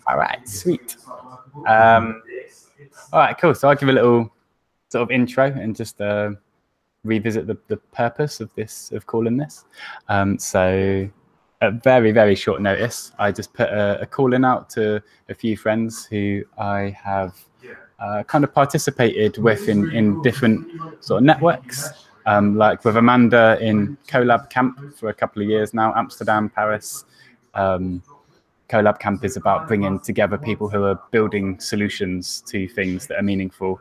All right, sweet. All right, cool. So I'll give a little sort of intro and just revisit the purpose of calling this. So at very, very short notice, I just put a calling out to a few friends who I have kind of participated with in different sort of networks, like with Amanda in Collab Camp for a couple of years now, Amsterdam, Paris. Collab Camp is about bringing together people who are building solutions to things that are meaningful,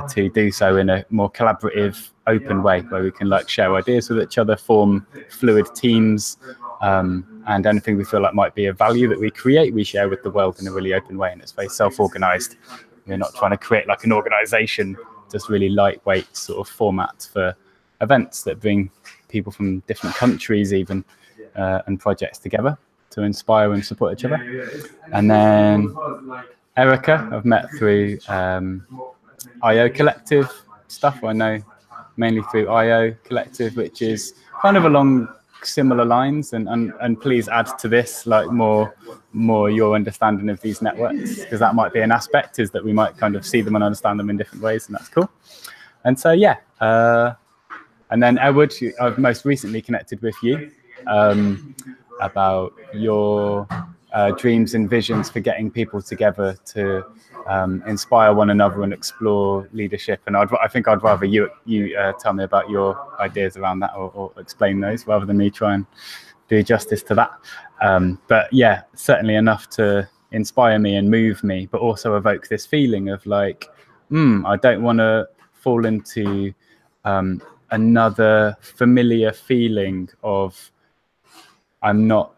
to do so in a more collaborative, open way, where we can like share ideas with each other, form fluid teams, and anything we feel like might be of value that we create, we share with the world in a really open way, and it's very self-organized. We're not trying to create like an organization, just really lightweight sort of format for events that bring people from different countries even, and projects together to inspire and support each other. And then Erica, I've met through IO Collective stuff. I know mainly through IO Collective, which is kind of along similar lines. And please add to this, like more your understanding of these networks, because that might be an aspect, is that we might kind of see them and understand them in different ways, and that's cool. And so, yeah. And then Edward, I've most recently connected with you, about your dreams and visions for getting people together to inspire one another and explore leadership. And I think I'd rather you tell me about your ideas around that, or explain those, rather than me try and do justice to that. But yeah, certainly enough to inspire me and move me, but also evoke this feeling of like, I don't want to fall into another familiar feeling of I'm not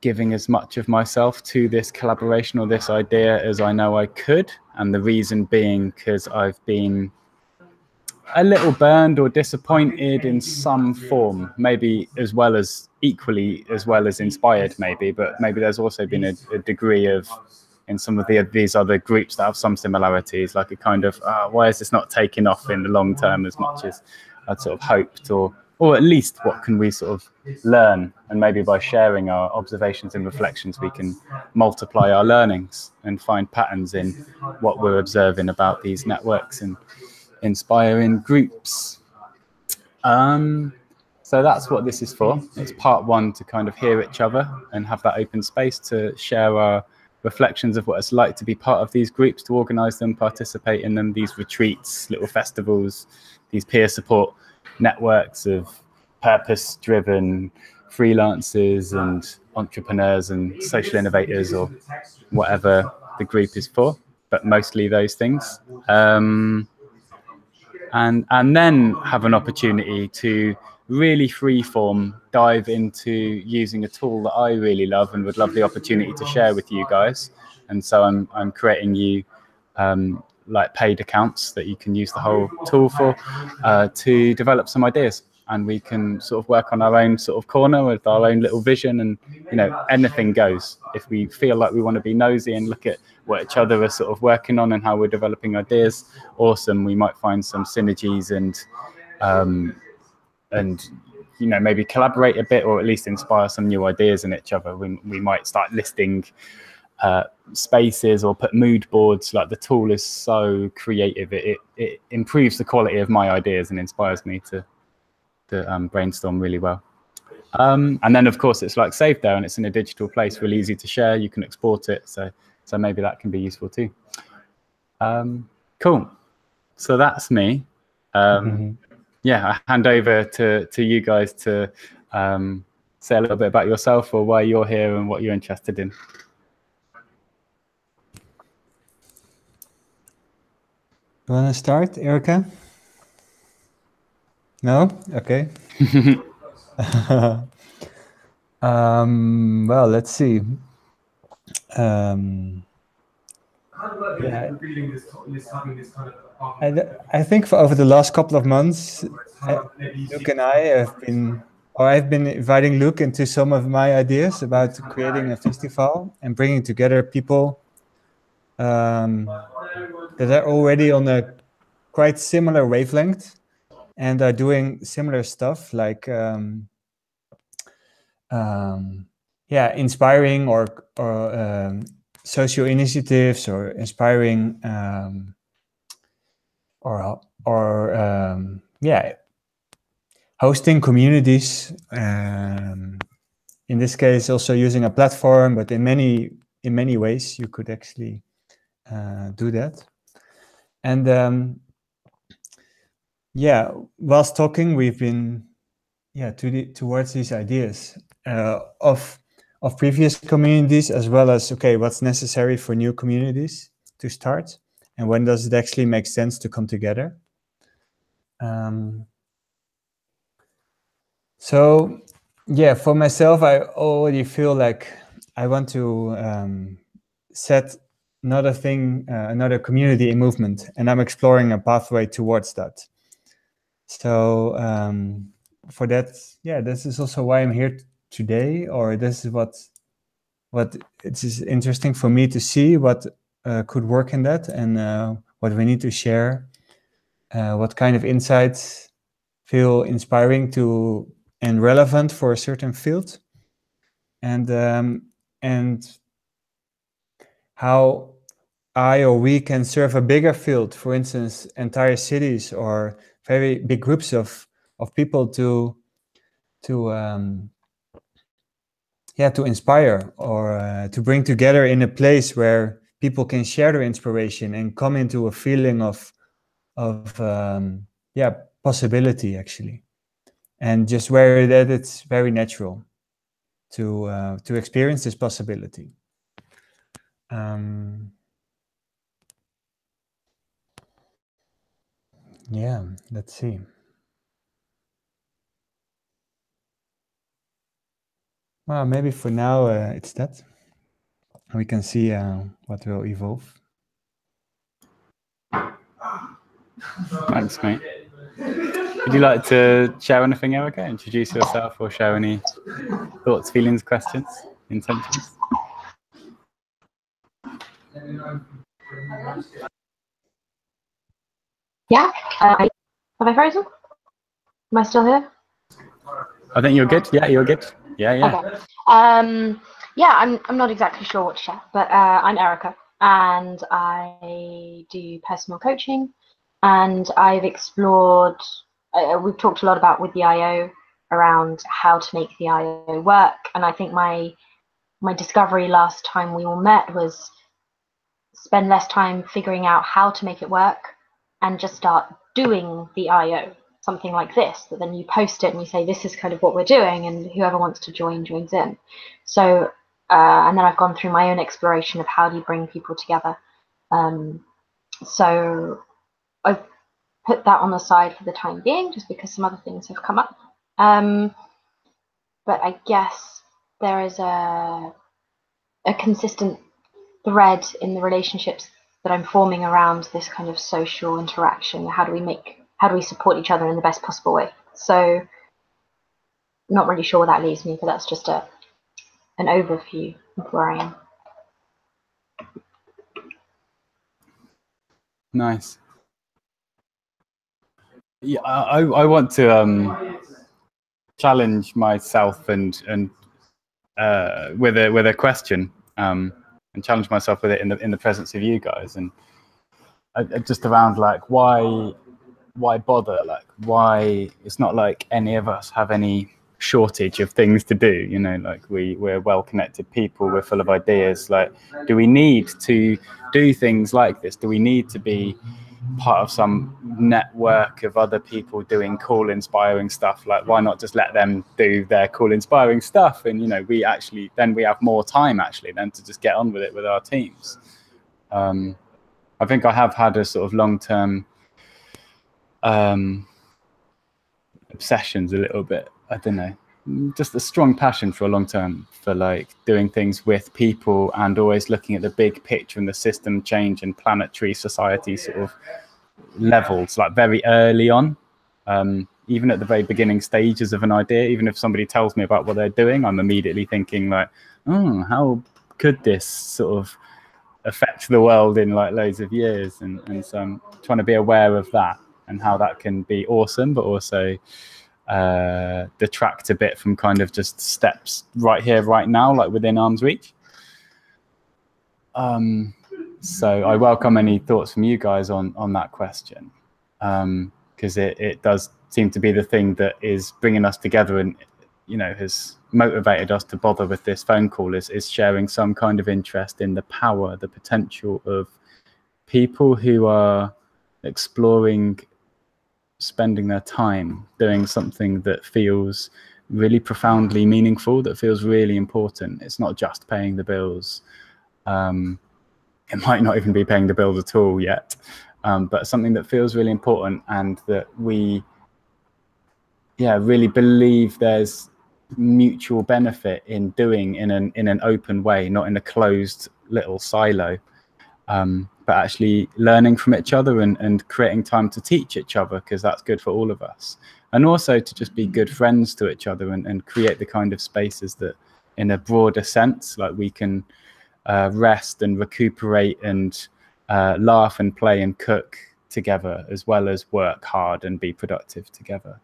giving as much of myself to this collaboration or this idea as I know I could. And the reason being because I've been a little burned or disappointed in some form, maybe equally as well as inspired, maybe, but maybe there's also been a degree of, in some of these other groups that have some similarities, like a kind of, why is this not taking off in the long term as much as I'd sort of hoped, or at least what can we sort of learn? And maybe by sharing our observations and reflections, we can multiply our learnings and find patterns in what we're observing about these networks and inspiring groups. So that's what this is for. It's part one, to kind of hear each other and have that open space to share our reflections of what it's like to be part of these groups, to organize them, participate in them, these retreats, little festivals, these peer support networks of purpose-driven freelancers and entrepreneurs and social innovators, or whatever the group is for, but mostly those things. And then have an opportunity to really freeform dive into using a tool that I really love and would love the opportunity to share with you guys. And so I'm creating you like paid accounts that you can use the whole tool for, to develop some ideas, and we can sort of work on our own sort of corner with our own little vision, and anything goes. If we feel like we want to be nosy and look at what each other are sort of working on and how we're developing ideas, awesome. We might find some synergies and maybe collaborate a bit, or at least inspire some new ideas in each other. We might start listing spaces or put mood boards. Like, the tool is so creative, it improves the quality of my ideas and inspires me to brainstorm really well. And then of course it's like saved there, and it's in a digital place, really easy to share. You can export it, so maybe that can be useful too. Cool. So that's me. Yeah, I hand over to you guys to say a little bit about yourself, or why you're here and what you're interested in. You want to start, Erica? No? Okay. Well, let's see. Yeah. I think for over the last couple of months, Luke and I have been, or I've been inviting Luke into some of my ideas about creating a festival and bringing together people that are already on a quite similar wavelength and are doing similar stuff, like yeah, inspiring or social initiatives, or inspiring yeah, hosting communities. In this case, also using a platform, but in many ways you could actually do that. And yeah, whilst talking, we've been towards these ideas of previous communities, as well as, okay, what's necessary for new communities to start, and when does it actually make sense to come together. So yeah, for myself, I already feel like I want to set another community in movement, and I'm exploring a pathway towards that. So for that, yeah, this is also why I'm here today, or this is what it is interesting for me to see what could work in that, and what we need to share, what kind of insights feel inspiring to and relevant for a certain field, and how I or we can serve a bigger field, for instance, entire cities or very big groups of people to inspire, or to bring together in a place where people can share their inspiration and come into a feeling of possibility, actually, and just where that it's very natural to experience this possibility. Yeah, let's see. Well, maybe for now it's that. We can see what will evolve. Thanks, mate. Would you like to share anything, Erica? Introduce yourself or share any thoughts, feelings, questions, intentions? Yeah. Have I frozen? Am I still here? I think you're good. Yeah, you're good. Yeah. Okay. Yeah, I'm not exactly sure what to share, but I'm Erica, and I do personal coaching, and I've explored. We've talked a lot about with the IO around how to make the IO work, and I think my discovery last time we all met was spend less time figuring out how to make it work and just start doing the IO, something like this, that then you post it and you say, this is kind of what we're doing, and whoever wants to join, joins in. So, and then I've gone through my own exploration of how do you bring people together. So I've put that on the side for the time being, just because some other things have come up. But I guess there is a consistent thread in the relationships that I'm forming around this kind of social interaction. How do we support each other in the best possible way? So not really sure where that leaves me, but that's just an overview of where I am. Nice. Yeah, I want to challenge myself and with a question, and challenge myself with it in the presence of you guys, and just around like why bother, like why it's not like any of us have any shortage of things to do, you know, like we're well connected people, we're full of ideas. Like, do we need to do things like this? Do we need to be part of some network of other people doing cool, inspiring stuff? Like, why not just let them do their cool, inspiring stuff, and, you know, we have more time actually then to just get on with it with our teams. I think I have had a sort of long-term obsessions a little bit, I don't know, just a strong passion for a long term for like doing things with people and always looking at the big picture and the system change and planetary society sort of levels, like very early on, even at the very beginning stages of an idea. Even if somebody tells me about what they're doing, I'm immediately thinking like, oh, how could this sort of affect the world in like loads of years? And so I'm trying to be aware of that and how that can be awesome, but also detract a bit from kind of just steps right here, right now, like within arm's reach. So I welcome any thoughts from you guys on that question, because it does seem to be the thing that is bringing us together and, you know, has motivated us to bother with this phone call, is sharing some kind of interest in the power, the potential of people who are exploring spending their time doing something that feels really profoundly meaningful, that feels really important. It's not just paying the bills. It might not even be paying the bills at all yet, but something that feels really important, and that we really believe there's mutual benefit in doing in an open way, not in a closed little silo, but actually learning from each other and creating time to teach each other, because that's good for all of us. And also to just be good friends to each other and create the kind of spaces that, in a broader sense, like we can rest and recuperate and laugh and play and cook together, as well as work hard and be productive together.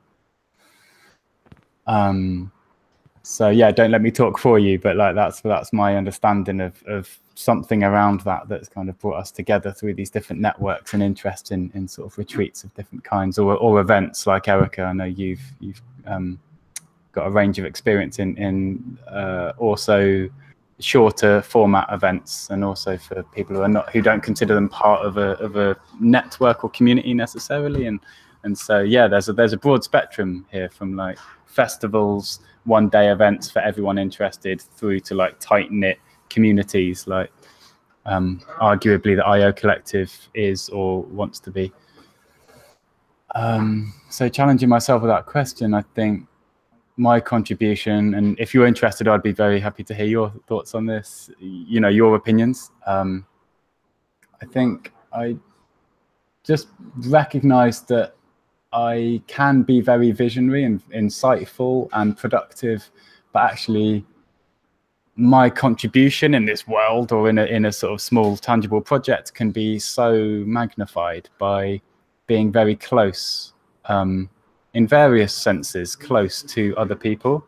So yeah, don't let me talk for you, but like that's my understanding of something around that's kind of brought us together through these different networks and interest in sort of retreats of different kinds, or events like Erica. I know you've got a range of experience in also shorter format events, and also for people who don't consider them part of a network or community necessarily, and so yeah, there's a broad spectrum here, from like festivals, one-day events for everyone interested, through to like tight-knit communities, like arguably the IO Collective is or wants to be. So challenging myself with that question, I think my contribution, and if you're interested, I'd be very happy to hear your thoughts on this, you know, your opinions. I think I just recognized that I can be very visionary and insightful and productive, but actually my contribution in this world, or in a sort of small tangible project, can be so magnified by being very close, in various senses, close to other people.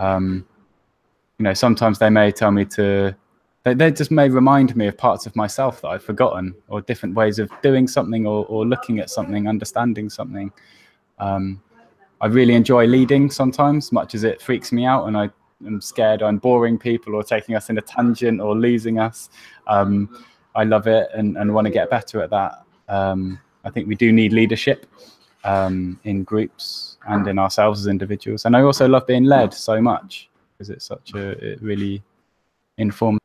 You know, sometimes they may tell me they just may remind me of parts of myself that I've forgotten, or different ways of doing something, or looking at something, understanding something. I really enjoy leading sometimes, much as it freaks me out and I'm scared I'm boring people or taking us in a tangent or losing us. I love it and want to get better at that. I think we do need leadership in groups and in ourselves as individuals. And I also love being led so much, because it's it really informs.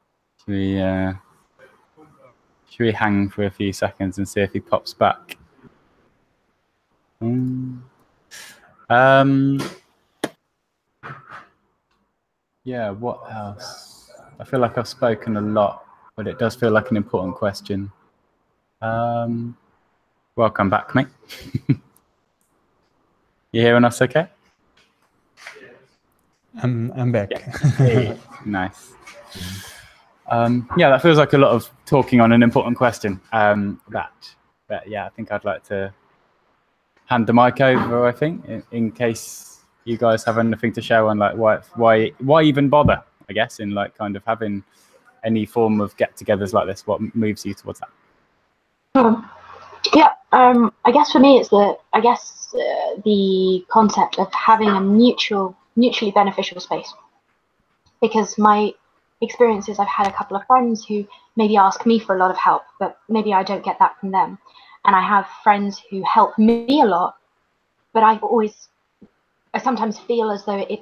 Should we hang for a few seconds and see if he pops back? Yeah, what else? I feel like I've spoken a lot, but it does feel like an important question. Welcome back, mate. You hearing us okay? I'm back. Yeah. Hey, nice. Yeah, that feels like a lot of talking on an important question. But yeah, I think I'd like to hand the mic over, I think, in case you guys have anything to share on like why even bother, I guess, in like kind of having any form of get-togethers like this. What moves you towards that? Yeah, I guess for me it's the concept of having a mutually beneficial space. Because my experience is I've had a couple of friends who maybe ask me for a lot of help, but maybe I don't get that from them. And I have friends who help me a lot, but I sometimes feel as though it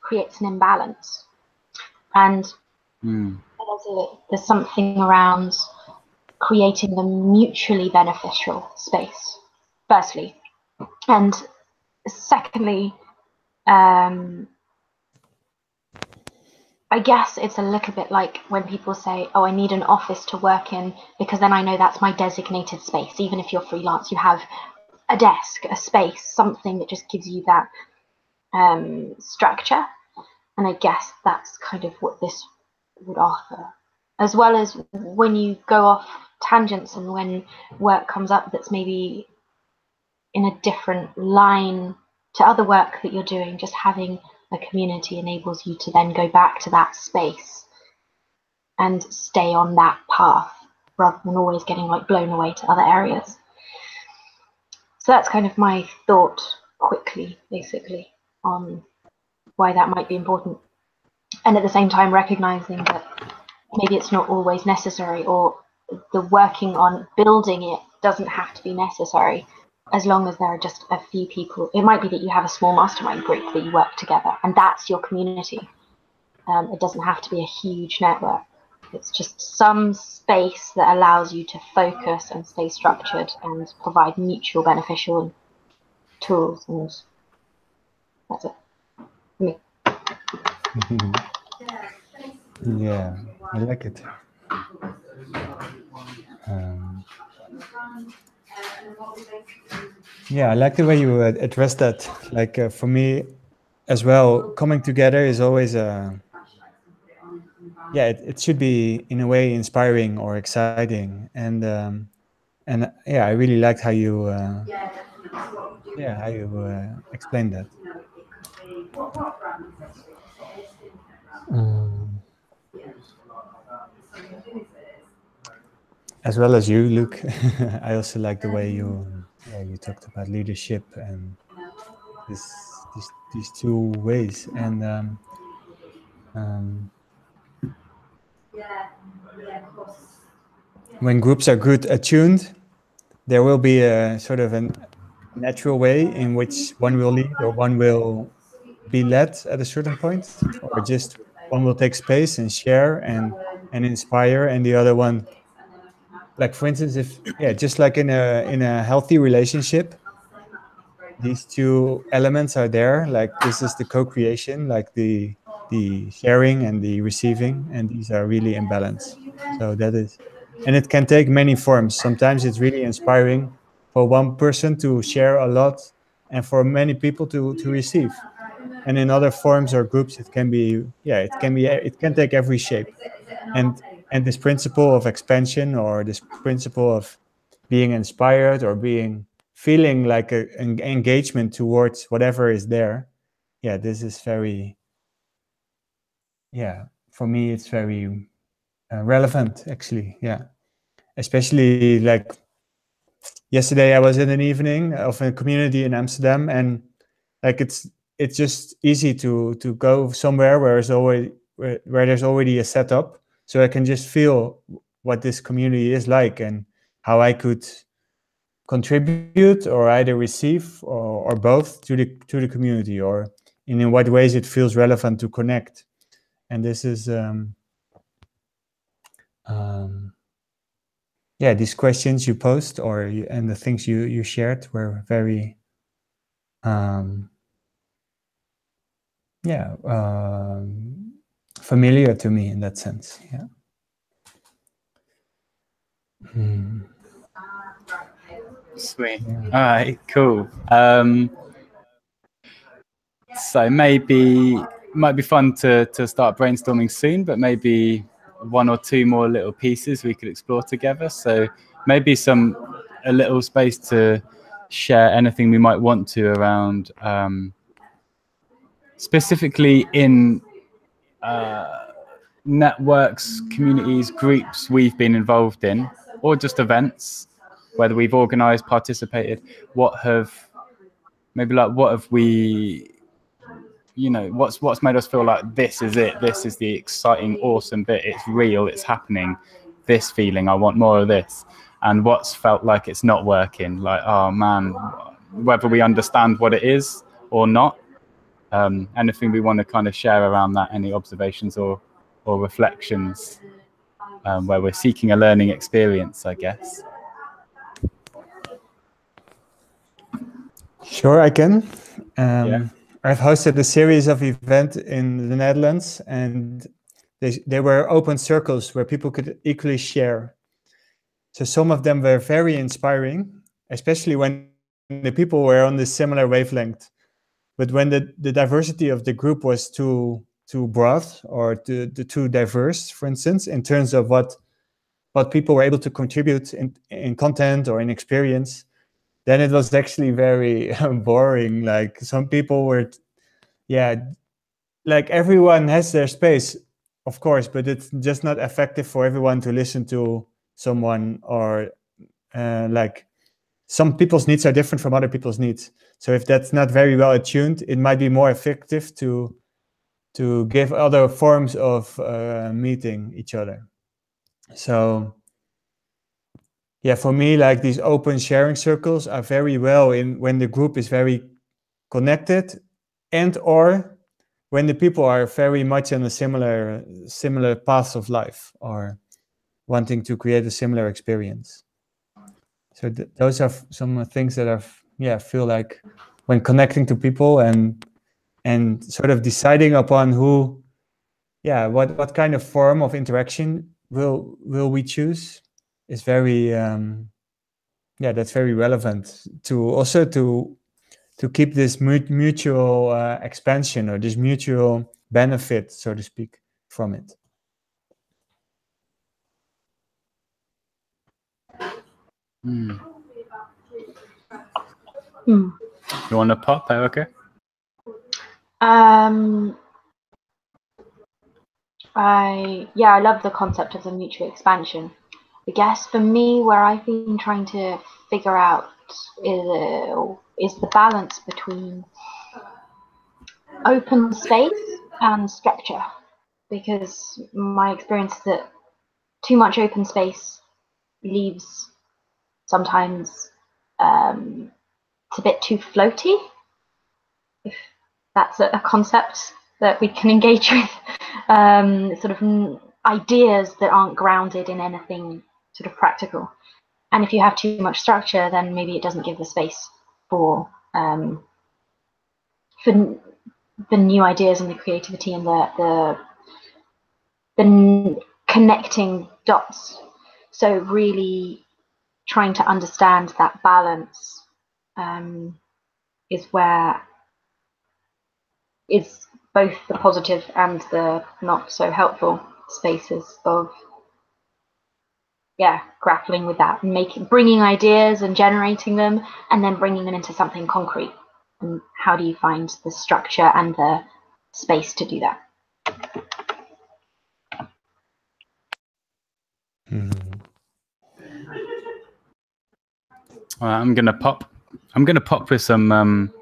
creates an imbalance. And there's something around creating a mutually beneficial space, firstly. And secondly, I guess it's a little bit like when people say, oh, I need an office to work in, because then I know that's my designated space. Even if you're freelance, you have a desk, a space, something that just gives you that structure. And I guess that's kind of what this would offer. As well as when you go off tangents and when work comes up that's maybe in a different line to other work that you're doing, just having a community enables you to then go back to that space and stay on that path rather than always getting like blown away to other areas. So that's kind of my thought quickly, basically, on why that might be important. And at the same time, recognizing that maybe it's not always necessary, or the working on building it doesn't have to be necessary, as long as there are just a few people. It might be that you have a small mastermind group that you work together, and that's your community. It doesn't have to be a huge network. It's just some space that allows you to focus and stay structured and provide mutual beneficial tools, and that's it for me. Yeah, I like it. Yeah, I like the way you address that. Like for me as well, coming together is always yeah, it should be in a way inspiring or exciting, and yeah, I really liked how you explained that. As well as you, Luke, I also like the way you talked about leadership and these two ways, and when groups are good attuned, there will be a sort of a natural way in which one will lead or one will be led at a certain point, or just one will take space and share and inspire, and the other one, like for instance, if just like in a healthy relationship, these two elements are there. Like this is the co-creation, like the sharing and the receiving, and these are really in balance. So that is, and it can take many forms. Sometimes it's really inspiring for one person to share a lot and for many people to receive. And in other forms or groups, it can be, it can take every shape. And this principle of expansion, or this principle of being inspired or feeling like an engagement towards whatever is there. Yeah, this is very, for me, it's very relevant, actually. Yeah, especially like yesterday, I was in an evening of a community in Amsterdam, and like it's just easy to go somewhere where there's already a setup, so I can just feel what this community is like and how I could contribute or either receive or both to the community, or in what ways it feels relevant to connect. And this is these questions you posed and the things you shared were very familiar to me in that sense. Sweet. All right, cool. So maybe it might be fun to start brainstorming soon, but maybe one or two more little pieces we could explore together. So maybe a little space to share anything we might want to around specifically in networks, communities, groups we've been involved in, or just events, whether we've organized, participated. What have we, what's made us feel like this is it, this is the exciting, awesome bit, it's real, it's happening, this feeling, I want more of this. And what's felt like it's not working, like, oh man, whether we understand what it is or not. Anything we want to kind of share around that, any observations or reflections where we're seeking a learning experience, I guess. Sure, I can. I've hosted a series of events in the Netherlands, and they were open circles where people could equally share. So some of them were very inspiring, especially when the people were on this similar wavelength. But when the diversity of the group was too broad or too diverse, for instance, in terms of what people were able to contribute in content or in experience, then it was actually very boring. Like some people were, like everyone has their space, of course, but it's just not effective for everyone to listen to someone, or like some people's needs are different from other people's needs. So if that's not very well attuned, it might be more effective to give other forms of meeting each other. So yeah, for me, like these open sharing circles are very well in when the group is very connected, and or when the people are very much on a similar path of life, or wanting to create a similar experience. So those are some things that I feel like when connecting to people and sort of deciding upon who, what kind of form of interaction will we choose is very that's very relevant to also to keep this mutual expansion, or this mutual benefit, so to speak, from it. You want to pop, Erica? I love the concept of the mutual expansion. I guess for me, where I've been trying to figure out is the balance between open space and structure, because my experience is that too much open space leaves sometimes it's a bit too floaty, if that's a concept that we can engage with, sort of ideas that aren't grounded in anything sort of practical. And if you have too much structure, then maybe it doesn't give the space for the new ideas and the creativity and the connecting dots. So really trying to understand that balance is where is both the positive and the not so helpful spaces of grappling with that, bringing ideas and generating them, and then bringing them into something concrete. And how do you find the structure and the space to do that? I'm gonna pop with some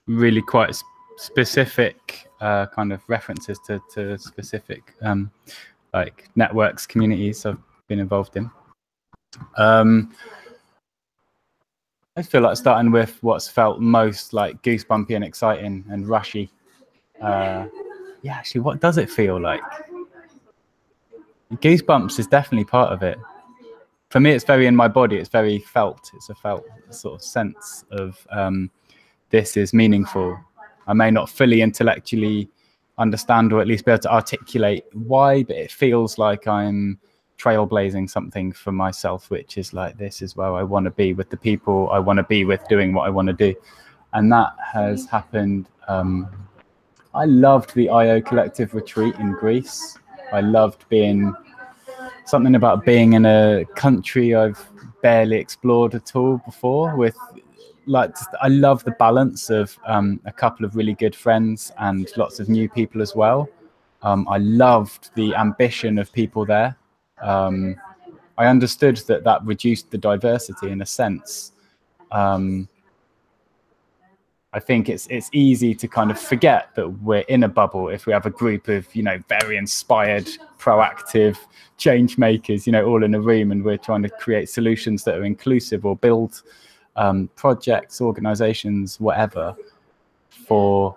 really quite specific kind of references to specific like networks, communities I've been involved in. I feel like starting with what's felt most like goosebumpy and exciting and rushy. Actually, what does it feel like? Goosebumps is definitely part of it. For me, it's very in my body. It's very felt. It's a felt sort of sense of this is meaningful. I may not fully intellectually understand, or at least be able to articulate why, but it feels like I'm trailblazing something for myself, which is like, this is where I want to be with the people I want to be with, doing what I want to do. And that has happened. I loved the IO Collective retreat in Greece. I loved something about being in a country I've barely explored at all before, with I love the balance of a couple of really good friends and lots of new people as well. I loved the ambition of people there. I understood that reduced the diversity in a sense. I think it's easy to kind of forget that we're in a bubble if we have a group of, very inspired, proactive change makers, all in a room, and we're trying to create solutions that are inclusive, or build projects, organizations, whatever, for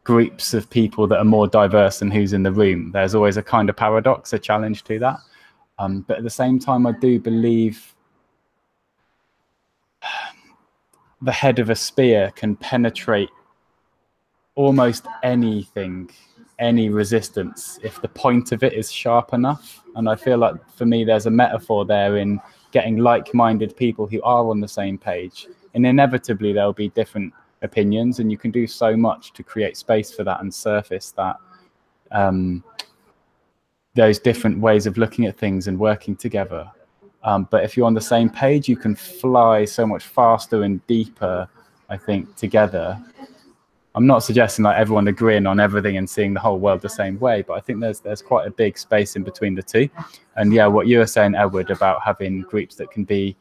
groups of people that are more diverse than who's in the room. There's always a kind of paradox, a challenge to that. But at the same time, I do believe the head of a spear can penetrate almost anything, any resistance, if the point of it is sharp enough. And I feel like for me, there's a metaphor there in getting like-minded people who are on the same page. And inevitably, there'll be different opinions, and you can do so much to create space for that and surface that, those different ways of looking at things and working together. But if you're on the same page, you can fly so much faster and deeper, I think, together. I'm not suggesting like everyone agreeing on everything and seeing the whole world the same way, but I think there's quite a big space in between the two. And yeah, what you were saying, Edward, about having groups that can be,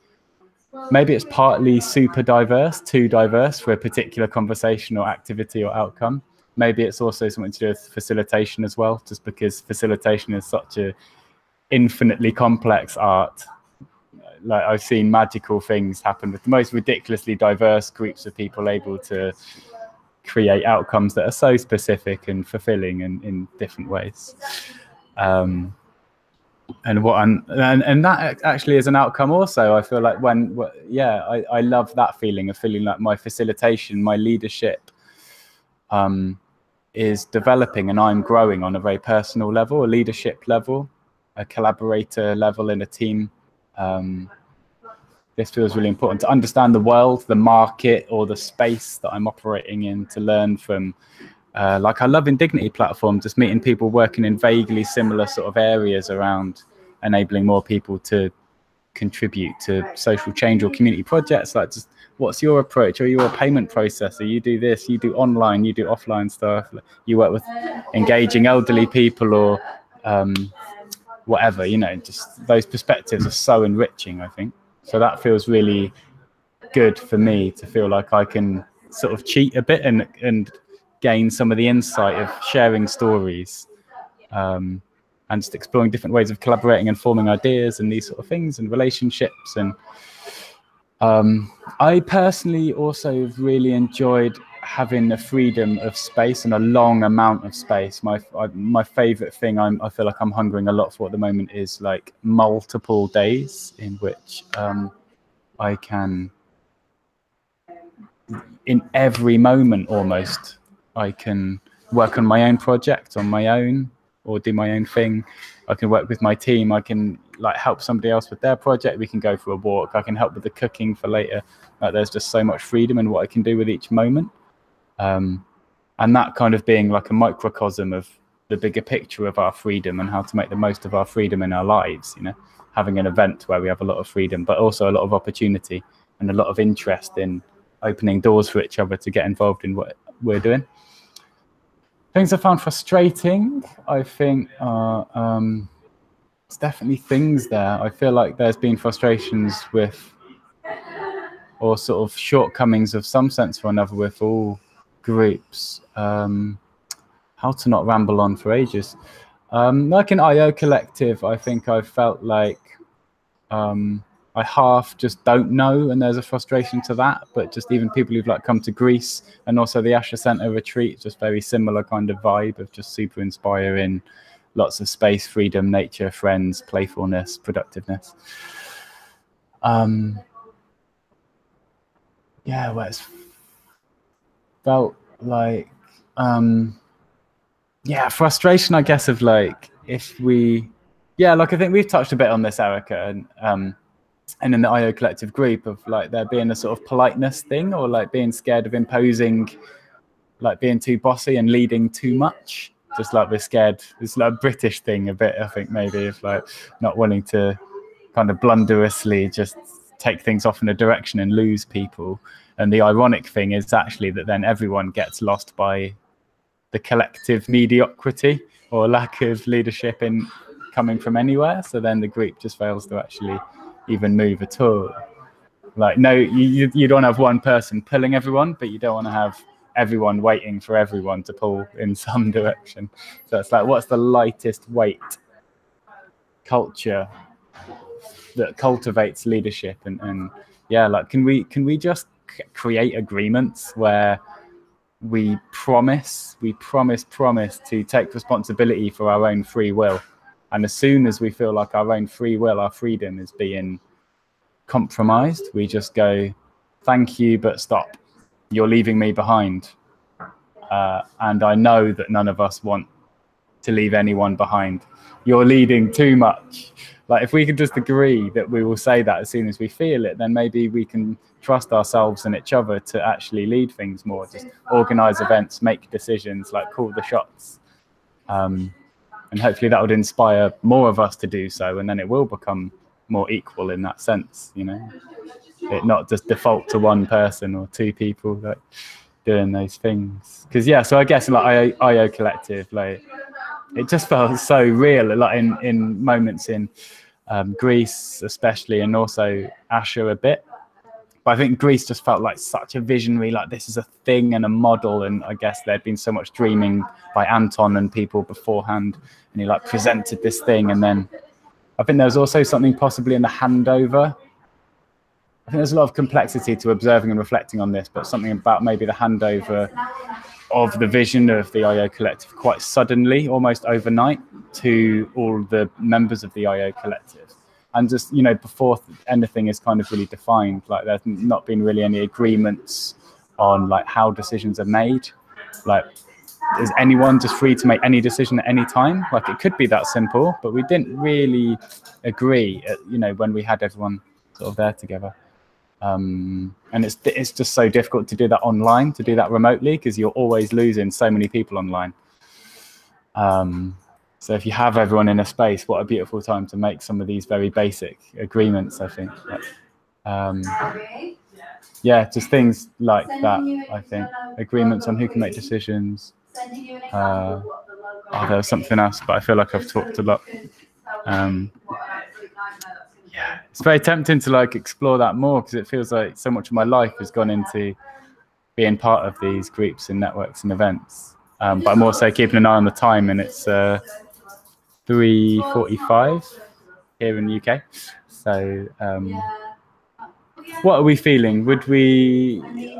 maybe it's partly super diverse, too diverse for a particular conversation or activity or outcome. Maybe it's also something to do with facilitation as well, just because facilitation is such a infinitely complex art. Like I've seen magical things happen with the most ridiculously diverse groups of people able to create outcomes that are so specific and fulfilling in different ways. And that actually is an outcome also. I feel like I love that feeling of feeling like my facilitation, my leadership is developing and I'm growing on a very personal level, a leadership level, a collaborator level in a team. This feels really important to understand the world, the market, or the space that I'm operating in, to learn from, like I love Indignity Platform, just meeting people working in vaguely similar sort of areas around enabling more people to contribute to social change or community projects. Like, just what's your approach? Are you a payment processor? You do this, you do online, you do offline stuff. You work with engaging elderly people or whatever, you know, just those perspectives are so enriching, I think. So that feels really good for me, to feel like I can sort of cheat a bit and gain some of the insight of sharing stories and just exploring different ways of collaborating and forming ideas and these sort of things and relationships. And I personally also really enjoyed having the freedom of space and a long amount of space. My favorite thing I feel like I'm hungering a lot for at the moment is like multiple days in which I can, in every moment almost, I can work on my own project on my own or do my own thing. I can work with my team. I can like help somebody else with their project. We can go for a walk. I can help with the cooking for later. Like, there's just so much freedom in what I can do with each moment. And that kind of being like a microcosm of the bigger picture of our freedom and how to make the most of our freedom in our lives, you know, having an event where we have a lot of freedom, but also a lot of opportunity and a lot of interest in opening doors for each other to get involved in what we're doing. Things I found frustrating, I think, are it's definitely things there. I feel like there's been frustrations with, or sort of shortcomings of some sense or another with all groups. How to not ramble on for ages. Like in IO Collective, I think I felt like I half just don't know, and there's a frustration to that. But just even people who've like come to Greece and also the Asher Center retreat, just very similar kind of vibe of just super inspiring, lots of space, freedom, nature, friends, playfulness, productiveness. Yeah, where it's felt like yeah, frustration, I guess, of like, if we, yeah, like I think we've touched a bit on this, Erica, and in the IO Collective group, of like there being a sort of politeness thing, or like being scared of imposing, like being too bossy and leading too much. Just like we're scared, it's like a British thing a bit, I think, maybe, of like not wanting to kind of blunderously just take things off in a direction and lose people. And the ironic thing is actually that then everyone gets lost by the collective mediocrity or lack of leadership in coming from anywhere. So then the group just fails to actually even move at all. Like, no, you don't have one person pulling everyone, but you don't want to have everyone waiting for everyone to pull in some direction. So it's like, what's the lightest weight culture that cultivates leadership? And yeah, like, can we just create agreements where we promise to take responsibility for our own free will, and as soon as we feel like our own free will, our freedom is being compromised, we just go, thank you, but stop, you're leaving me behind. And I know that none of us want to leave anyone behind. You're leading too much. Like, if we could just agree that we will say that as soon as we feel it, then maybe we can trust ourselves and each other to actually lead things more, just organize events, make decisions, like call the shots. And hopefully that would inspire more of us to do so, and then it will become more equal in that sense, you know, it not just default to one person or two people like doing those things. Because yeah, so I guess like IO Collective, like it just felt so real, like in moments in Greece especially, and also Asher a bit. But I think Greece just felt like such a visionary, like this is a thing and a model. And I guess there'd been so much dreaming by Anton and people beforehand, and he like presented this thing. And then I think there was also something possibly in the handover. I think there's a lot of complexity to observing and reflecting on this, but something about maybe the handover of the vision of the IO Collective quite suddenly, almost overnight, to all the members of the IO Collective. And just, you know, before anything is kind of really defined, like there's not been really any agreements on like how decisions are made. Like, is anyone just free to make any decision at any time? Like, it could be that simple, but we didn't really agree, you know, when we had everyone sort of there together. And it's just so difficult to do that online, to do that remotely, because you're always losing so many people online. So if you have everyone in a space, what a beautiful time to make some of these very basic agreements, I think. Yeah, just things like that, I think. Agreements on who can make decisions. There was something else, but I feel like I've talked a lot. Yeah, it's very tempting to like explore that more, because it feels like so much of my life has gone into being part of these groups and networks and events. But I'm also keeping an eye on the time, and it's 3:45 here in the UK. So what are we feeling?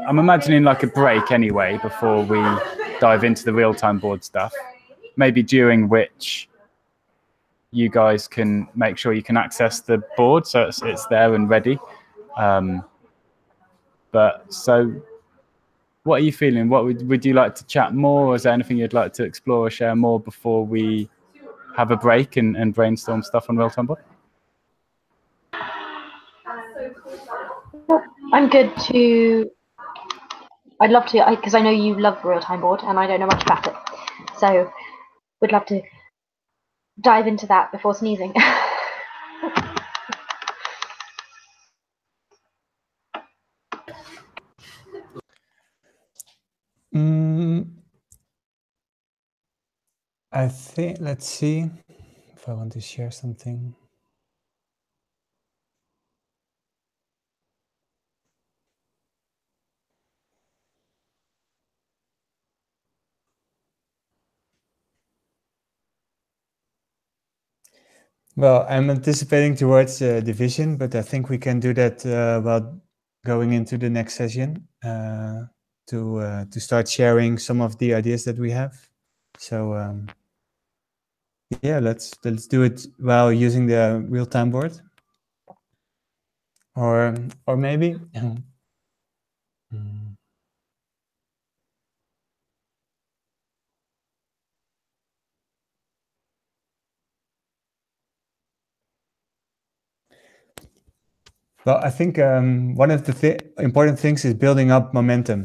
I'm imagining like a break anyway before we dive into the real-time board stuff, maybe during which you guys can make sure you can access the board so it's there and ready. But so what are you feeling? What would you like to chat more? Or is there anything you'd like to explore or share more before we have a break and brainstorm stuff on real-time board? I'm good I'd love to, because I know you love real-time board and I don't know much about it. So would love to dive into that before sneezing. I think, let's see if I want to share something. Well, I'm anticipating towards division, but I think we can do that while going into the next session to start sharing some of the ideas that we have. So yeah, let's do it while using the real-time board, or maybe. Well, I think one of the important things is building up momentum.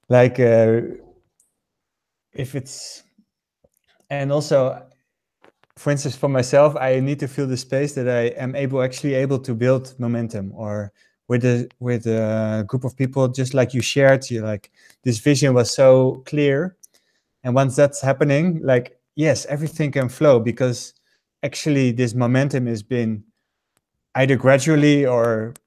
Like if it's, and also, for instance, for myself, I need to feel the space that I am actually able to build momentum, or with a group of people, just like you shared, like this vision was so clear. And once that's happening, like, yes, everything can flow, because actually this momentum has been either gradually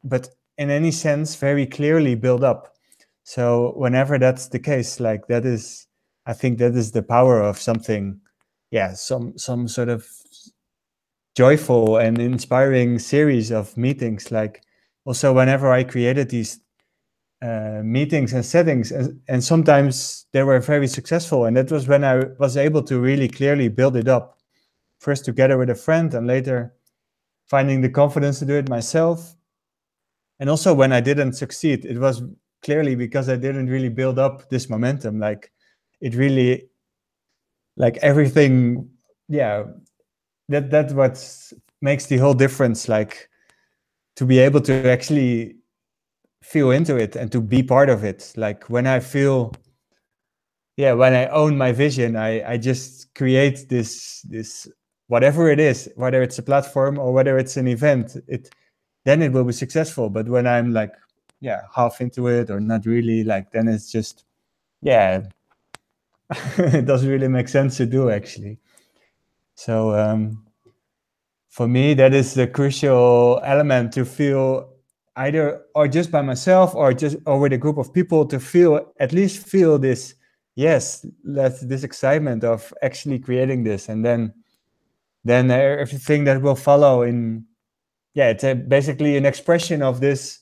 but in any sense, very clearly built up. So whenever that's the case, like I think that is the power of something, yeah, some sort of joyful and inspiring series of meetings. Like also whenever I created these meetings and settings, and sometimes they were very successful. And that was when I was able to really clearly build it up, first together with a friend and later finding the confidence to do it myself. And also when I didn't succeed, it was clearly because I didn't really build up this momentum. Like it really, like everything, yeah, that's what makes the whole difference. Like to be able to actually feel into it and to be part of it. Like when I feel, yeah, when I own my vision, I just create this whatever it is, whether it's a platform or whether it's an event, then it will be successful. But when I'm like, yeah, half into it or not really, like, then it's just, yeah, it doesn't really make sense to do, actually. So for me, that is the crucial element, to feel either or just by myself or with a group of people, to at least feel this, yes, this excitement of actually creating this, and then everything that will follow it's basically an expression of this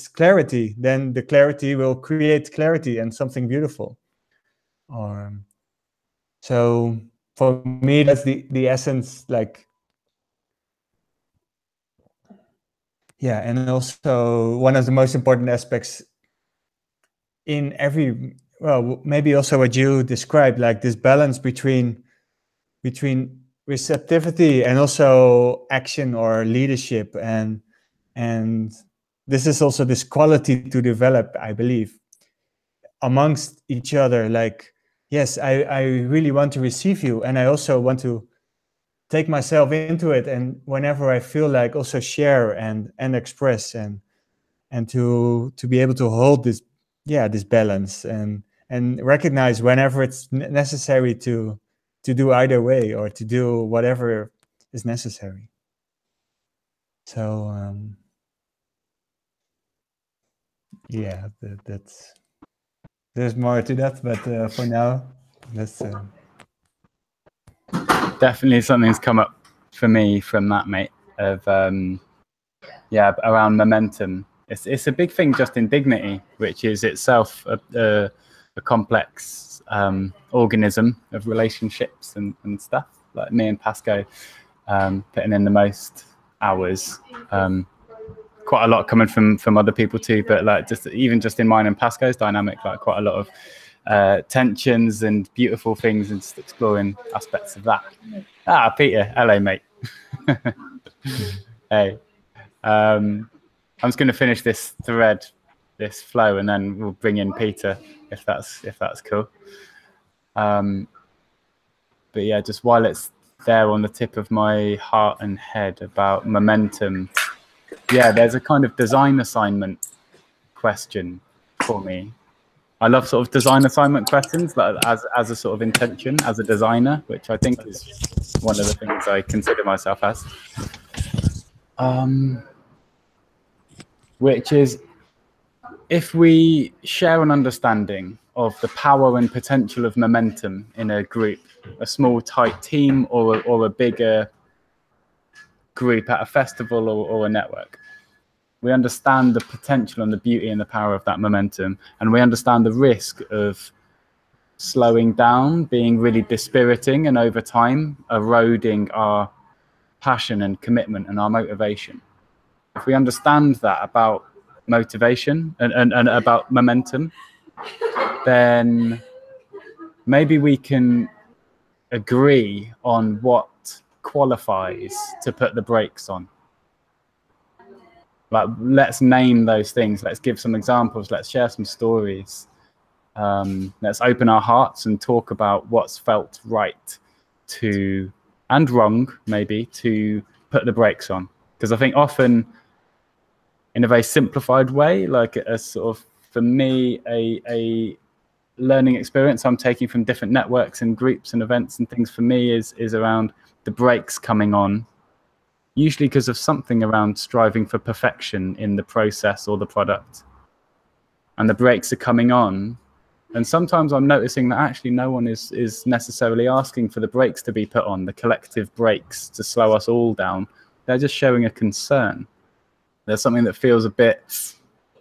clarity. Then the clarity will create clarity and something beautiful. So for me, that's the essence, like, yeah. And also one of the most important aspects in maybe also what you described, like this balance between receptivity and also action or leadership, and this is also this quality to develop, I believe, amongst each other. Like, yes, I really want to receive you, and I also want to take myself into it, and whenever I feel like, also share and express, and to be able to hold this balance, and recognize whenever it's necessary to do either way, or to do whatever is necessary. So yeah, there's more to that, but for now, that's definitely something's come up for me from that, mate, of around momentum. It's a big thing just in dignity, which is itself a complex organism of relationships and stuff. Like me and Pasco putting in the most hours, quite a lot coming from other people too, but like just in mine and Pasco's dynamic, like quite a lot of tensions and beautiful things, and just exploring aspects of that. Peter, hello, mate. Hey. I'm just going to finish this thread, this flow, and then we'll bring in Peter if that's cool. But yeah, just while it's there on the tip of my heart and head about momentum, yeah, there's a kind of design assignment question for me. I love sort of design assignment questions, like as a sort of intention as a designer, which I think is one of the things I consider myself as. Which is, if we share an understanding of the power and potential of momentum in a group, a small tight team, or a bigger group at a festival or a network, we understand the potential and the beauty and the power of that momentum, and we understand the risk of slowing down, being really dispiriting, and over time eroding our passion and commitment and our motivation. If we understand that about motivation and about momentum, then maybe we can agree on what qualifies to put the brakes on. Like, let's name those things. Let's give some examples. Let's share some stories. Let's open our hearts and talk about what's felt right and wrong, maybe, to put the brakes on. Because I think often, in a very simplified way, like a sort of, for me, a learning experience I'm taking from different networks and groups and events and things, for me, is around the brakes coming on, usually because of something around striving for perfection in the process or the product. And the brakes are coming on. And sometimes I'm noticing that actually no one is necessarily asking for the brakes to be put on, the collective brakes to slow us all down. They're just showing a concern. There's something that feels a bit,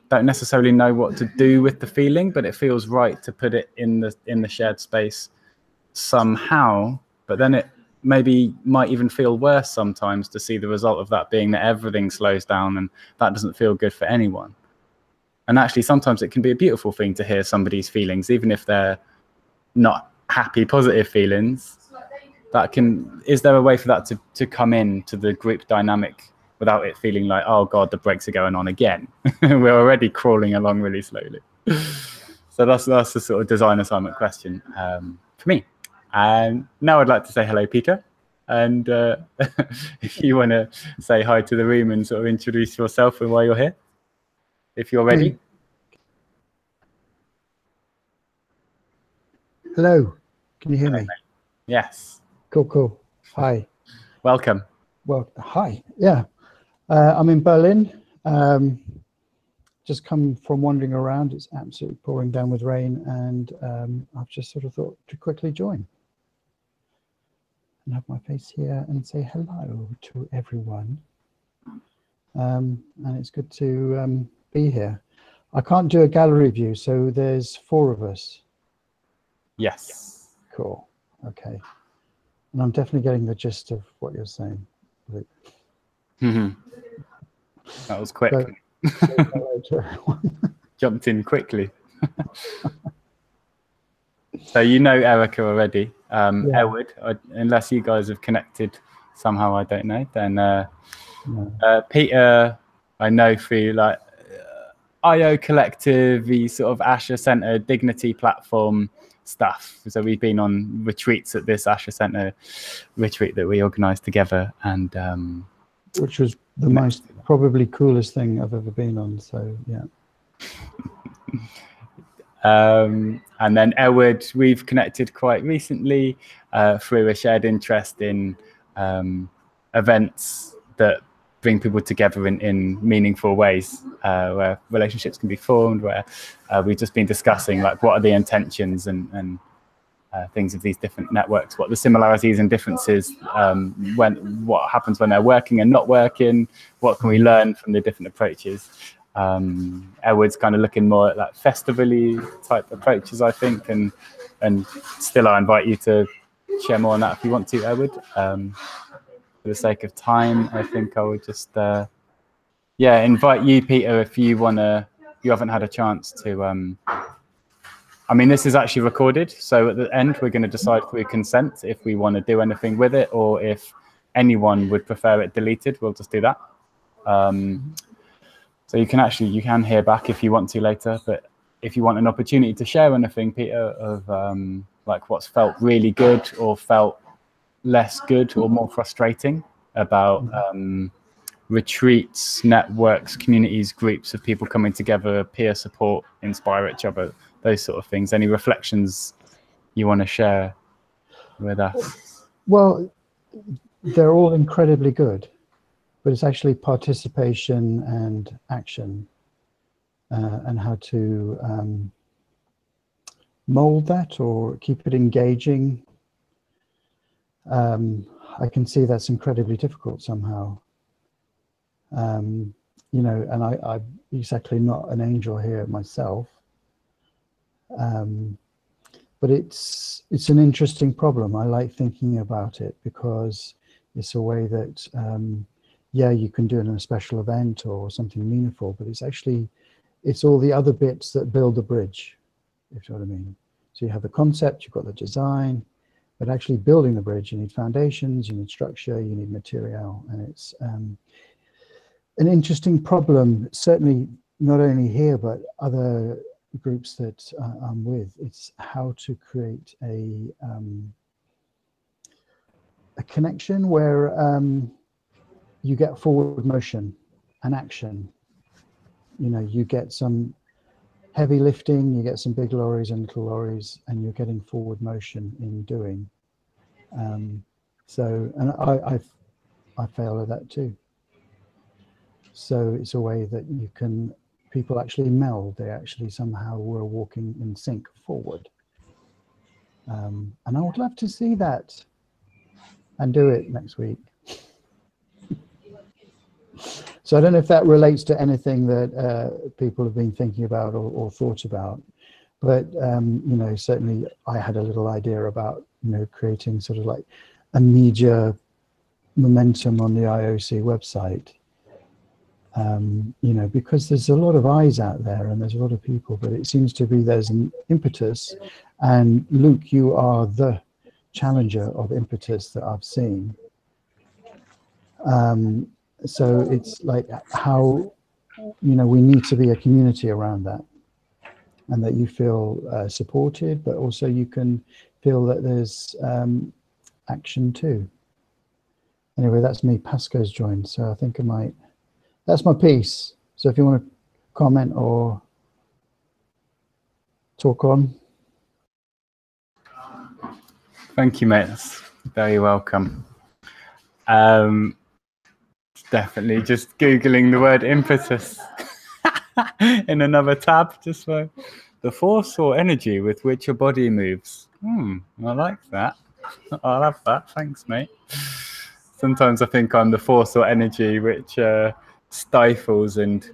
don't necessarily know what to do with the feeling, but it feels right to put it in the shared space somehow. But then it maybe might even feel worse sometimes to see the result of that being that everything slows down, and that doesn't feel good for anyone. And actually, sometimes it can be a beautiful thing to hear somebody's feelings, even if they're not happy, positive feelings. Is there a way for that to come in to the group dynamic without it feeling like, oh God, the brakes are going on again? We're already crawling along really slowly. So that's the sort of design assignment question for me. And now I'd like to say hello, Peter. And if you want to say hi to the room and sort of introduce yourself and why you're here, if you're ready. Hello, can you hear me? Yes. Cool. Hi. Welcome. Well, hi. Yeah, I'm in Berlin. Just come from wandering around. It's absolutely pouring down with rain, and I've just sort of thought to quickly join and have my face here and say hello to everyone. And it's good to be here. I can't do a gallery view, so there's 4 of us. Yes. Cool. Okay. And I'm definitely getting the gist of what you're saying. That was quick. So, hello to everyone. Jumped in quickly. So you know Erica already. Yeah. Edward, unless you guys have connected somehow, I don't know. Then No. Peter, I know through like IO Collective, the sort of Asher Center Dignity platform stuff. So we've been on retreats at this Asher Center retreat that we organised together, and which was the most probably coolest thing I've ever been on. So yeah. And then Edward, we've connected quite recently through a shared interest in events that bring people together in meaningful ways, where relationships can be formed, where we've just been discussing like what are the intentions and things of these different networks, what the similarities and differences, what happens when they're working and not working, what can we learn from the different approaches. Edward's kind of looking more at like festival-y type approaches, I think, and still I invite you to share more on that if you want to, Edward. For the sake of time, I think I would just invite you, Peter, if you haven't had a chance to I mean, this is actually recorded, so at the end we're going to decide through consent if we want to do anything with it, or if anyone would prefer it deleted, we'll just do that. So you can hear back if you want to later, but if you want an opportunity to share anything, Peter, of like what's felt really good or felt less good or more frustrating about retreats, networks, communities, groups of people coming together, peer support, inspire each other, those sort of things. Any reflections you want to share with us? Well, they're all incredibly good, but it's actually participation and action, and how to mold that or keep it engaging. I can see that's incredibly difficult somehow. You know, and I'm exactly not an angel here myself. But it's an interesting problem. I like thinking about it because it's a way that, you can do it in a special event or something meaningful, but it's all the other bits that build the bridge, if you know what I mean. So you have the concept, you've got the design, but actually building the bridge, you need foundations, you need structure, you need material, and it's an interesting problem, certainly not only here, but other groups that I'm with. It's how to create a connection where you get forward motion and action. You know, you get some heavy lifting, you get some big lorries and little lorries, and you're getting forward motion in doing. And I fail at that too. So it's a way that people actually meld. They actually somehow were walking in sync forward. And I would love to see that and do it next week. So I don't know if that relates to anything that people have been thinking about or thought about, but you know, certainly I had a little idea about, you know, creating sort of like a media momentum on the IOC website. You know, because there's a lot of eyes out there and there's a lot of people, but it seems to be there's an impetus, and Luke, you are the challenger of impetus that I've seen. So it's like how, you know, we need to be a community around that, and that you feel supported, but also you can feel that there's action too. Anyway, that's me. Pasco's joined, so I think I might. That's my piece. So if you want to comment or talk on. Thank you, mate. That's very welcome. Definitely just Googling the word impetus in another tab, just for the force or energy with which your body moves. I like that. I'll have that. Thanks, mate. Sometimes I think I'm the force or energy which stifles and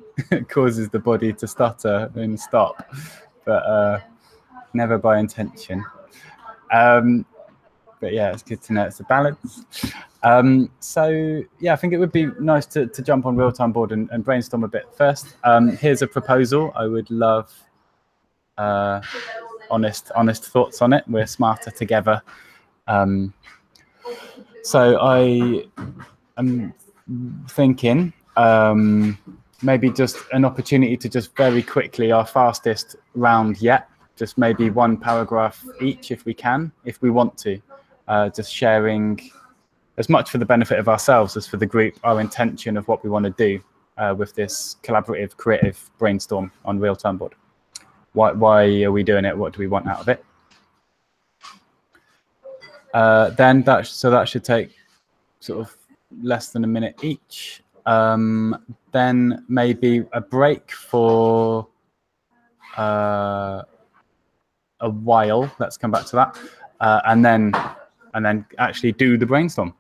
causes the body to stutter and stop, but never by intention. But yeah, it's good to know it's a balance. So yeah, I think it would be nice to jump on real-time board and brainstorm a bit first. Here's a proposal. I would love honest thoughts on it. We're smarter together. So I am thinking maybe just an opportunity to just very quickly, our fastest round yet, just maybe one paragraph each if we can, if we want to, just sharing as much for the benefit of ourselves as for the group, our intention of what we want to do with this collaborative, creative brainstorm on real-time board. Why are we doing it? What do we want out of it? Then that should take sort of less than a minute each. Then maybe a break for a while. Let's come back to that, and then actually do the brainstorm.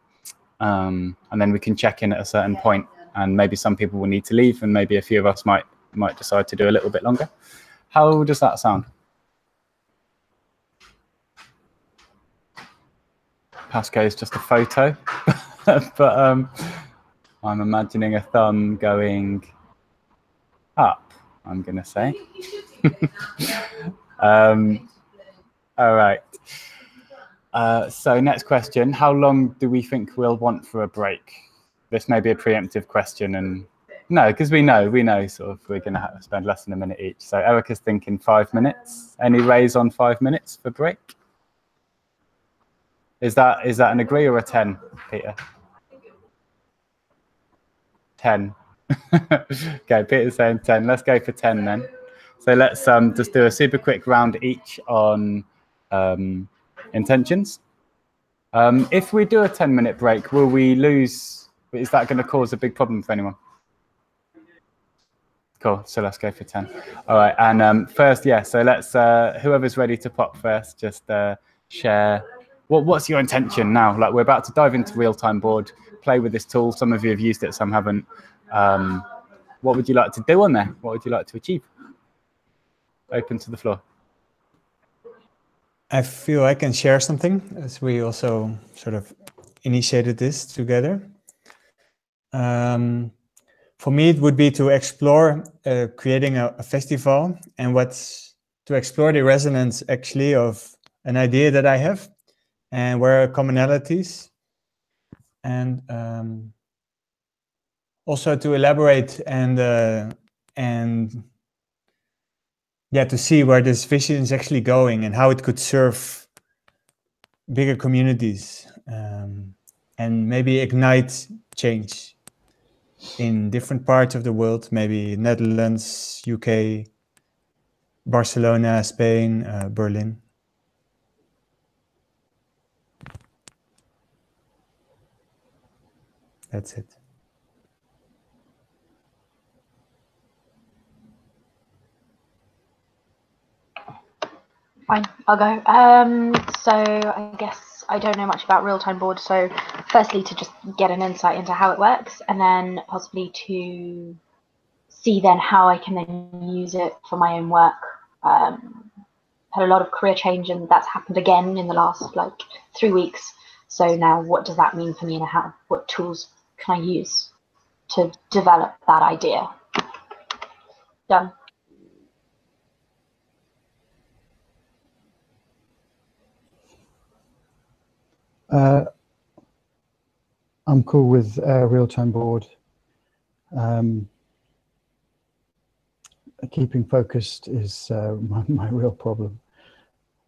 And then we can check in at a certain point, and maybe some people will need to leave, and maybe a few of us might decide to do a little bit longer. How does that sound? Pasco is just a photo, but I'm imagining a thumb going up, I'm going to say. All right. So next question, how long do we think we'll want for a break? This may be a preemptive question, and no, because we know sort of we're going to have to spend less than a minute each. So Erica's thinking 5 minutes. Any raise on 5 minutes for break? Is that an agree or a 10, Peter? 10. Okay, Peter's saying 10. Let's go for 10 then. So let's just do a super quick round each on intentions. If we do a 10-minute break, will we lose? Is that going to cause a big problem for anyone? Cool. So let's go for 10. All right. And first, yeah. So let's whoever's ready to pop first, just share. What's your intention now? Like, we're about to dive into real-time board, play with this tool. Some of you have used it, some haven't. What would you like to do on there? What would you like to achieve? Open to the floor. I feel I can share something, as we also sort of initiated this together. For me, it would be to explore creating a festival, and to explore the resonance actually of an idea that I have, and where are commonalities, and also to elaborate and yeah, to see where this vision is actually going and how it could serve bigger communities, and maybe ignite change in different parts of the world, maybe Netherlands, UK, Barcelona, Spain, Berlin. That's it. Fine, I'll go. So I guess I don't know much about real-time board. So firstly, to just get an insight into how it works, and then possibly to see then how I can then use it for my own work. Had a lot of career change, and that's happened again in the last 3 weeks. So now what does that mean for me, and what tools can I use to develop that idea? Done. I'm cool with real-time board. Keeping focused is my real problem.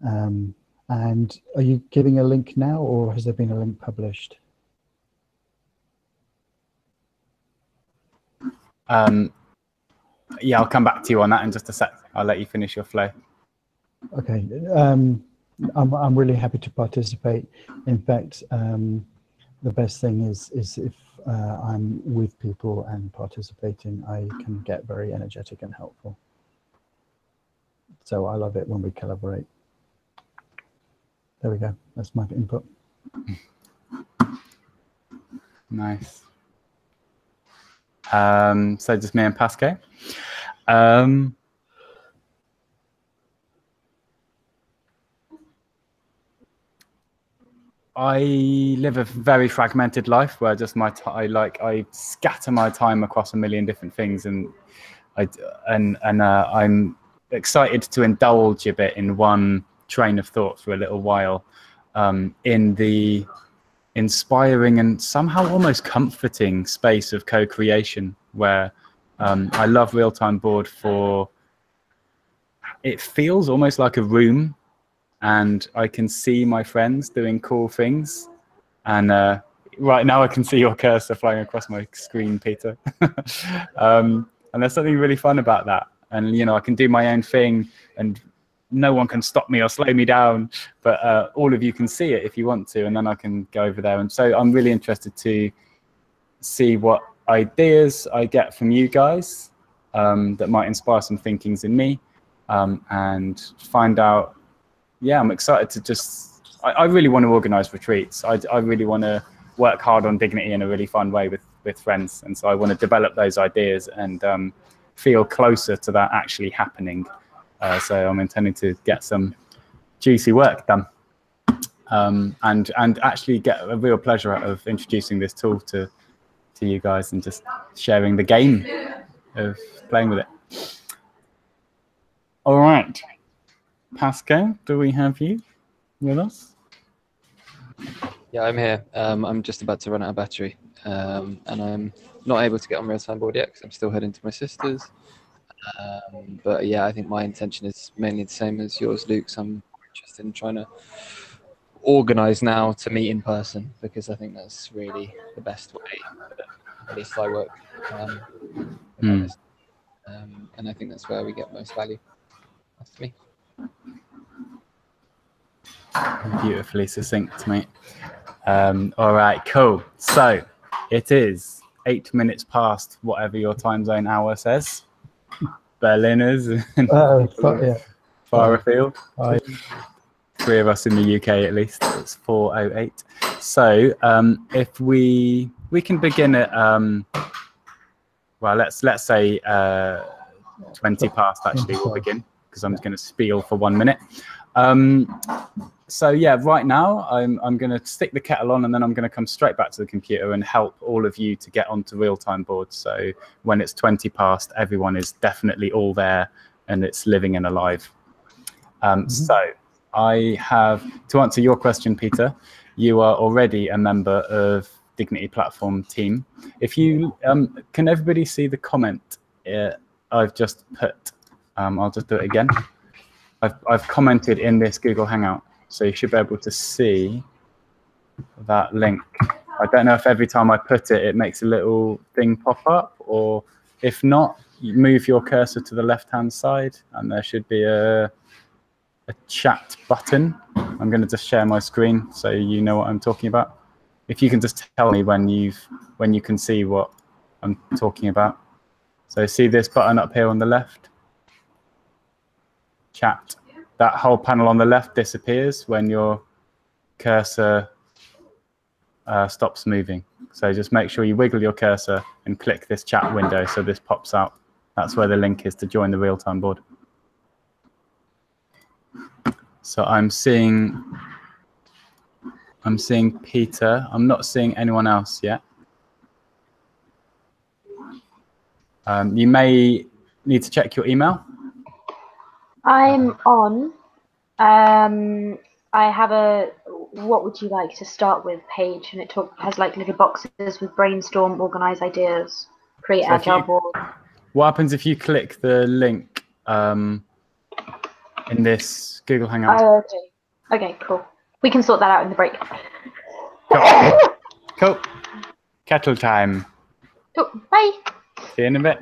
And are you giving a link now, or has there been a link published? yeah, I'll come back to you on that in just a sec. I'll let you finish your flow. Okay. I'm really happy to participate. In fact, the best thing is if I'm with people and participating, I can get very energetic and helpful. So I love it when we collaborate. There we go. That's my input. Nice. So just me and Pascal. I live a very fragmented life where just I scatter my time across a million different things, and I'm excited to indulge a bit in one train of thought for a little while, in the inspiring and somehow almost comforting space of co-creation, where I love Real-Time Board for it feels almost like a room, and I can see my friends doing cool things. And right now I can see your cursor flying across my screen, Peter. And there's something really fun about that. And, you know, I can do my own thing and no one can stop me or slow me down, but all of you can see it if you want to, and then I can go over there. And so I'm really interested to see what ideas I get from you guys that might inspire some thinkings in me, and find out. Yeah, I'm excited to just, I really want to organize retreats. I really want to work hard on dignity in a really fun way with friends. And so I want to develop those ideas and feel closer to that actually happening. So I'm intending to get some juicy work done, and actually get a real pleasure out of introducing this tool to you guys and just sharing the game of playing with it. All right. Pascal, do we have you with us? Yeah, I'm here. I'm just about to run out of battery, and I'm not able to get on Real-Time Board yet because I'm still heading to my sister's. But yeah, I think my intention is mainly the same as yours, Luke. So I'm interested in trying to organise now to meet in person, because I think that's really the best way. At least I work. And I think that's where we get most value. That's me. Beautifully succinct, mate. All right, cool. So it is 8 minutes past whatever your time zone hour says. Berliners and far afield. 3 of us in the UK at least. It's 4:08. So if we can begin at well, let's say 20 past. Actually, we'll begin because I'm going to spiel for 1 minute. So yeah, right now I'm going to stick the kettle on, and then I'm going to come straight back to the computer and help all of you to get onto Real-Time Board. So when it's 20 past, everyone is definitely all there and it's living and alive. So I have, to answer your question, Peter, you are already a member of Dignity Platform team. If you can everybody see the comment I've just put? I'll just do it again. I've commented in this Google Hangout, so you should be able to see that link. I don't know if every time I put it, it makes a little thing pop up, or if not, you move your cursor to the left-hand side, and there should be a chat button. I'm going to just share my screen so you know what I'm talking about. If you can just tell me when you can see what I'm talking about. So see this button up here on the left? Chat. That whole panel on the left disappears when your cursor stops moving. So just make sure you wiggle your cursor and click this chat window so this pops out. That's where the link is to join the Real-Time Board. So I'm seeing Peter. I'm not seeing anyone else yet. You may need to check your email. I'm on. I have a what would you like to start with page, and it has like little boxes with brainstorm, organize ideas, create agile board. What happens if you click the link in this Google Hangout? Oh, okay. Okay, cool. We can sort that out in the break. Cool. Kettle time. Cool. Bye. See you in a bit.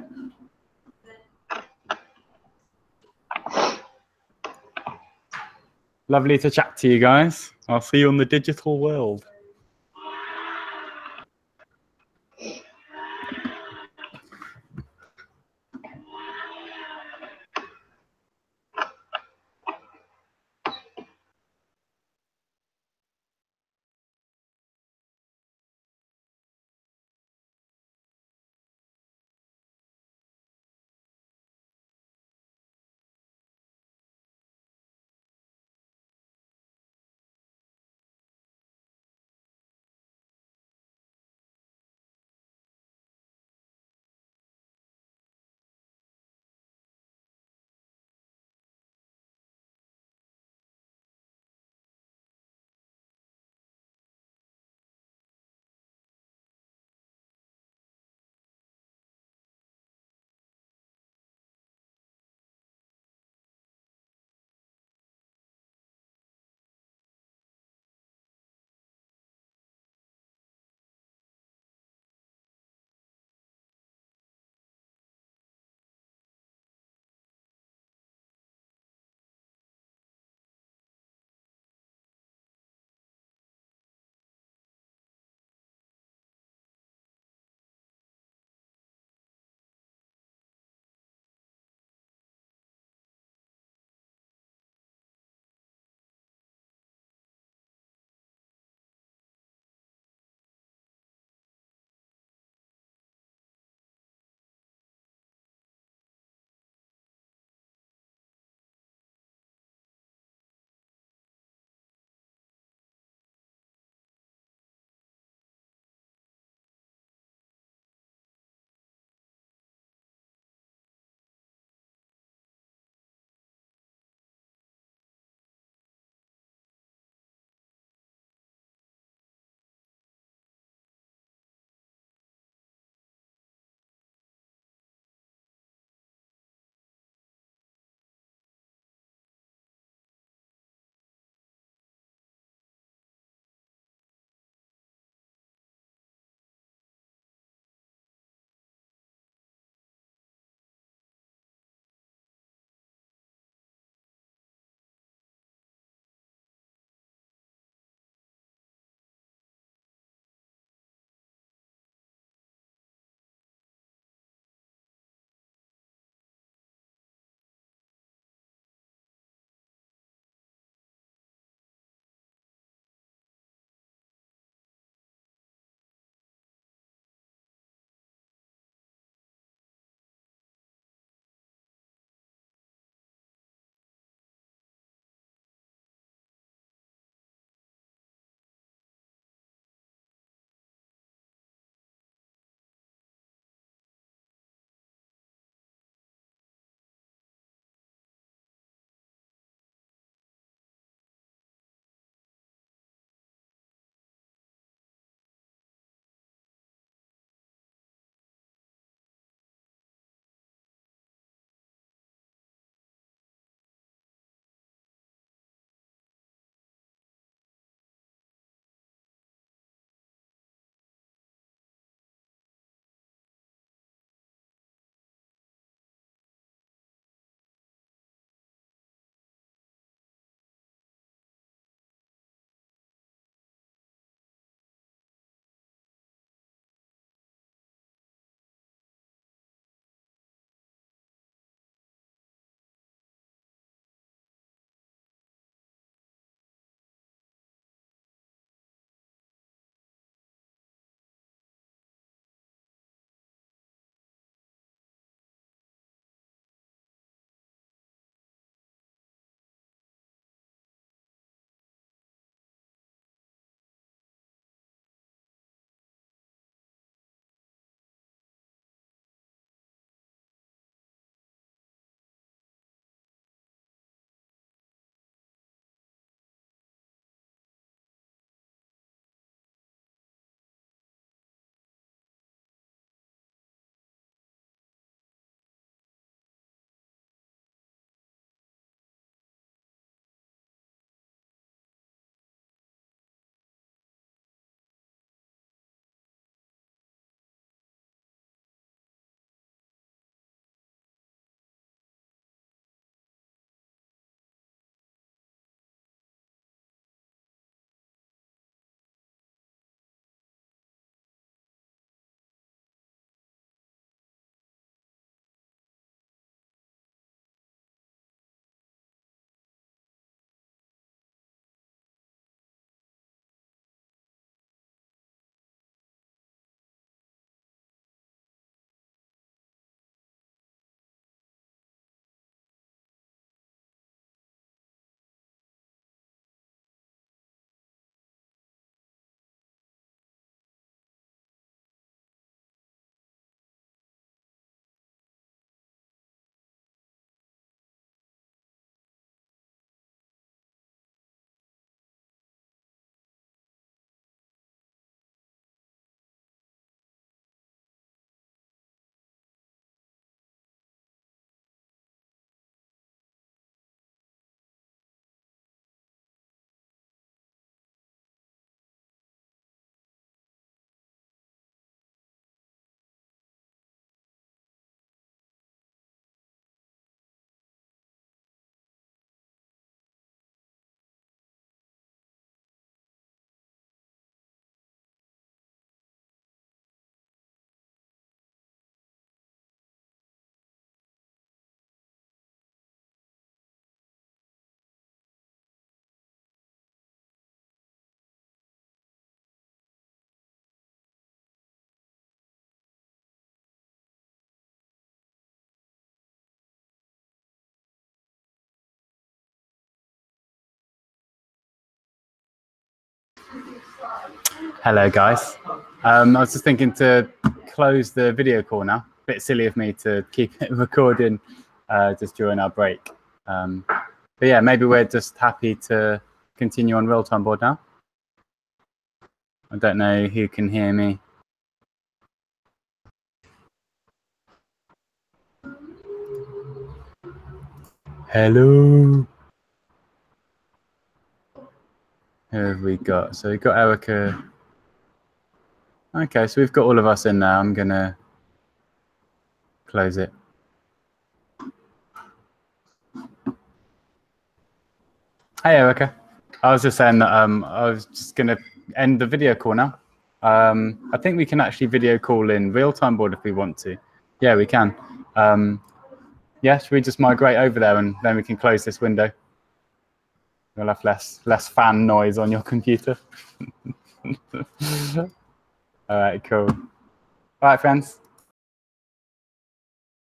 Lovely to chat to you guys. I'll see you on the digital world. Hello, guys. I was just thinking to close the video call now. Bit silly of me to keep it recording just during our break. But yeah, maybe we're just happy to continue on real-time board now. I don't know who can hear me. Hello. Who have we got? So we've got Erica. Okay, so we've got all of us in now. I'm gonna close it. Hey, Erica. I was just saying that I was just gonna end the video call now. I think we can actually video call in real-time board if we want to. Yeah, we can. Yeah, should we just migrate over there and then we can close this window? You'll have less fan noise on your computer. All right, cool. All right, friends.